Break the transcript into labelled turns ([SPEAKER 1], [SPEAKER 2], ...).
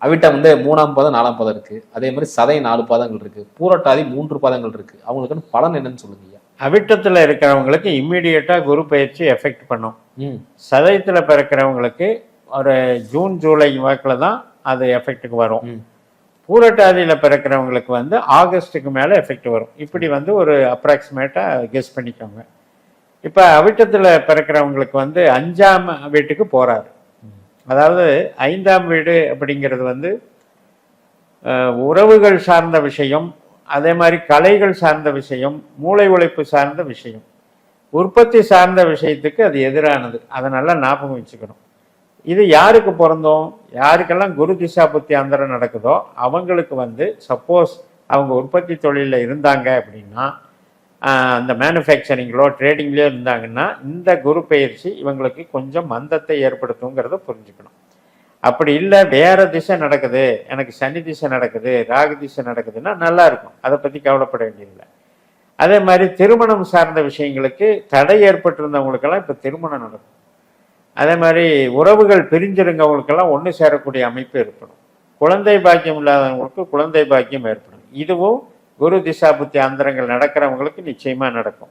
[SPEAKER 1] அவிட்டம் வந்து 3ஆம் பாதம் 4ஆம் பாதம் இருக்கு. அதே மாதிரி சதை 4 பாதங்கள் இருக்கு. பூரட்டாதி 3 பாதங்கள் இருக்கு. அவங்களுக்கான பலன் என்னன்னு சொல்லுங்க ஐயா.
[SPEAKER 2] அவிட்டத்தில் இருக்கிறவங்களுக்கு இம்மிடியேட்டா குரு பயிற்சி எஃபெக்ட் பண்ணும். சதயத்தில் பிறக்கிறவங்களுக்கு ஒரு ஜூன் ஜூலை வாக்கில் தான் அது எஃபெக்ட்டுக்கு வரும். பூரட்டாதியில் பிறக்கிறவங்களுக்கு வந்து ஆகஸ்ட்டுக்கு மேலே எஃபெக்ட் வரும். இப்படி வந்து ஒரு அப்ராக்சிமேட்டாக கெஸ் பண்ணிக்கோங்க. இப்போ அவிட்டத்தில் பிறக்கிறவங்களுக்கு வந்து 5ஆம் வீட்டுக்கு போகிறாரு. அதாவது 5ஆம் வீடு அப்படிங்கிறது வந்து உறவுகள் சார்ந்த விஷயம், அதே மாதிரி கலைகள் சார்ந்த விஷயம், மூளை உழைப்பு சார்ந்த விஷயம், உற்பத்தி சார்ந்த விஷயத்துக்கு அது எதிரானது. அதை நல்லா ஞாபகம் வச்சுக்கணும். இது யாருக்கு பொருந்தும்? யாருக்கெல்லாம் குரு திசா புத்தி அந்தரம் நடக்குதோ அவங்களுக்கு வந்து சப்போஸ் அவங்க உற்பத்தி தொழிலில் இருந்தாங்க அப்படின்னா, அந்த மேனுஃபேக்சரிங்களோ ட்ரேடிங்லேயோ இருந்தாங்கன்னா இந்த குரு பயிற்சி இவங்களுக்கு கொஞ்சம் மந்தத்தை ஏற்படுத்துங்கிறத புரிஞ்சுக்கணும். அப்படி இல்லை வேற திசை நடக்குது, எனக்கு சனி திசை நடக்குது, ராகு திசை நடக்குதுன்னா நல்லா இருக்கும், அதை பற்றி கவலைப்பட வேண்டியதில்லை. அதே மாதிரி திருமணம் சார்ந்த விஷயங்களுக்கு தடை ஏற்பட்டிருந்தவங்களுக்கெல்லாம் இப்போ திருமணம் நடக்கும். அதே மாதிரி உறவுகள் பிரிஞ்சிருங்கவங்களுக்கெல்லாம் ஒன்று சேரக்கூடிய அமைப்பு ஏற்படும். குழந்தை பாக்கியம் இல்லாதவங்களுக்கு குழந்தை பாக்கியம் ஏற்படும். இதுவும் குரு திசா புத்தி அந்தரங்கள் நடக்கிறவங்களுக்கு நிச்சயமாக நடக்கும்.